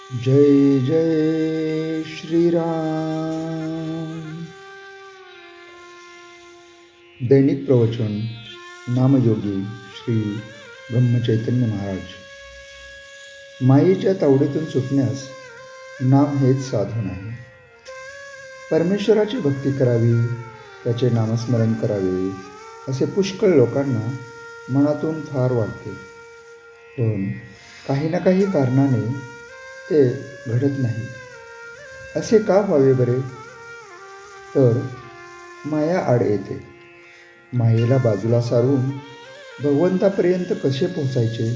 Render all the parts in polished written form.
जय जय श्रीराम. दैनिक प्रवचन नामयोगी श्री ब्रह्मचैतन्य महाराज. मायेच्या तावडीतून सुटण्यास नाम हेच साधन आहे. परमेश्वराची भक्ती करावी, त्याचे नामस्मरण करावे असे पुष्कळ लोकांना मनातून फार वाटते, पण काही ना काही कारणाने ते घडत नाही. असे का व्हावे बरे? तर माया आड येते. मायेला बाजूला सारून भगवंतापर्यंत कसे पोचायचे?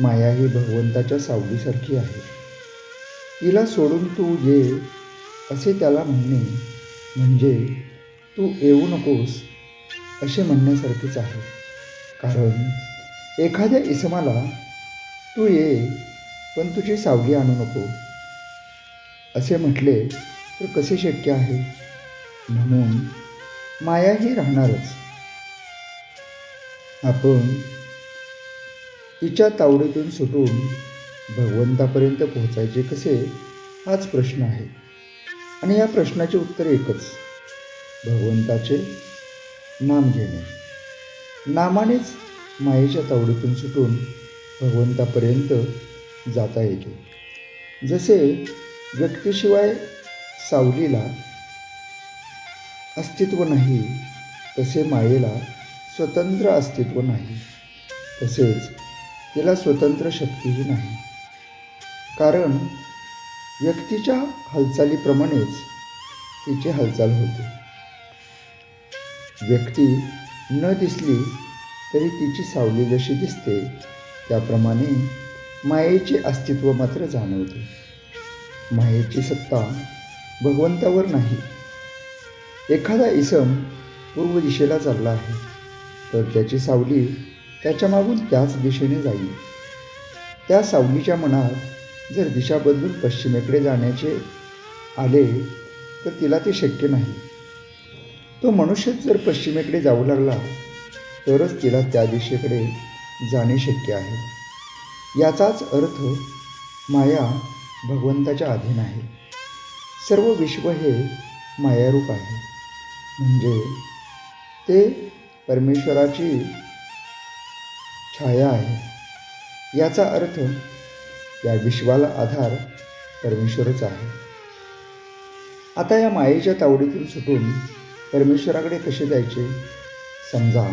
माया ही भगवंताच्या सावलीसारखी आहे. तिला सोडून तू ये असे त्याला म्हणणे म्हणजे तू येऊ नकोस असे म्हणण्यासारखेच आहे. कारण एखाद्या इसमाला तू ये पण तुझी सावली आणू नको असे म्हटले तर कसे शक्य आहे? म्हणून माया ही राहणारच. आपण तिच्या तावडीतून सुटून भगवंतापर्यंत पोहोचायचे कसे, हाच प्रश्न आहे. आणि या प्रश्नाचे उत्तर एकच, भगवंताचे नाम घेणे. नामानेच मायेच्या तावडीतून सुटून भगवंतापर्यंत जाता येते. जसे व्यक्तीशिवाय सावलीला अस्तित्व नाही, तसे मायेला स्वतंत्र अस्तित्व नाही. तसेच तिला स्वतंत्र शक्तीही नाही. कारण व्यक्तीच्या हालचालीप्रमाणेच तिची हालचाल होते. व्यक्ती न दिसली तरी तिची सावली जशी दिसते, त्याप्रमाणे मायेचे अस्तित्व मात्र जाणवते. मायेची सत्ता भगवंतावर नाही. एखादा इसम पूर्व दिशेला चालला आहे तर त्याची सावली त्याच्या मागून त्याच दिशेने जाईल. त्या सावलीच्या मनात जर दिशा बदलून पश्चिमेकडे जाण्याचे आले तर तिला ते शक्य नाही. तो मनुष्यच जर पश्चिमेकडे जाऊ लागला तरच तिला त्या दिशेकडे जाणे शक्य आहे. याचाच अर्थ माया भगवंताच्या अधीन आहे. सर्व विश्व हे मायारूप आहे, म्हणजे ते परमेश्वराची छाया आहे. याचा अर्थ या विश्वाला आधार परमेश्वरच आहे. आता या मायेच्या तावडीतून सुटून परमेश्वराकडे कसे जायचे? समजा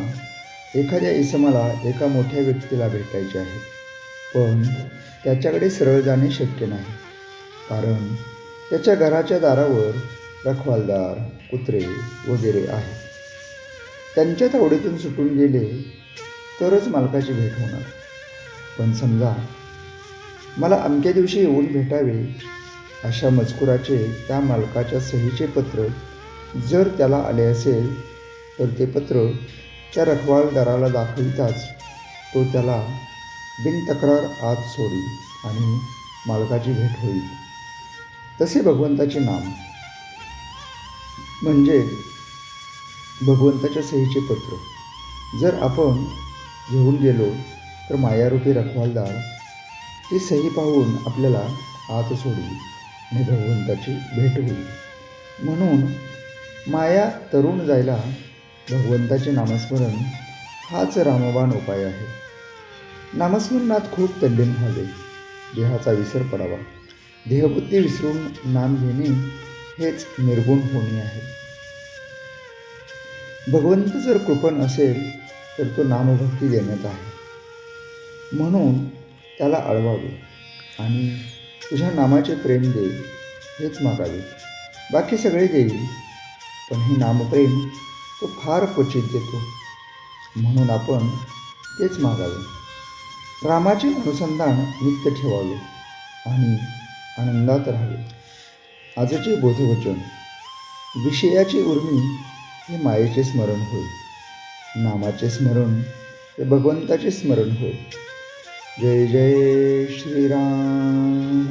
एखाद्या इसमाला एका मोठ्या व्यक्तीला भेटायचे आहे, पण त्याच्याकडे सरळ जाणे शक्य नाही. कारण त्याच्या घराच्या दारावर रखवालदार, कुत्रे वगैरे आहेत. त्यांच्या तावडीतून सुटून गेले तरच मालकाची भेट होणार. पण समजा मला अमक्या दिवशी येऊन भेटावे अशा मजकुराचे त्या मालकाच्या सहीचे पत्र जर त्याला आले असेल तर ते पत्र त्या रखवालदाराला दाखविताच तो त्याला बिनतक्रार आत सोडील आणि मालकाची भेट होईल. तसे भगवंताचे नाम म्हणजे भगवंताच्या सहीचे पत्र जर आपण घेऊन गेलो तर मायारूपी रखवालदार ती सही पाहून आपल्याला आत सोडील आणि भगवंताची भेट होईल. म्हणून माया तरुण जायला भगवंताचे नामस्मरण हाच रामबाण उपाय आहे. नामस्मरणात खूप तल्लीन व्हावे, देहाचा विसर पडावा. देहबुद्धी विसरून नाम घेणे हेच निर्गुण होणे आहे. भगवंत जर कृपण असेल तर तो नामभक्ती देण्यात आहे. म्हणून त्याला अळवावे आणि तुझ्या नामाचे प्रेम दे हेच मागावे. बाकी सगळे देईल, पण हे नामप्रेम तो फार क्वचित देतो. म्हणून आपण तेच मागावे. रामाचे अनुसंधान नित्य ठेवावे आणि आनंदात राहावे. आजचे बोधवचन, विषयाची उर्मी हे मायेचे स्मरण होय, नामाचे स्मरण हे भगवंताचे स्मरण होय. जय जय श्रीराम.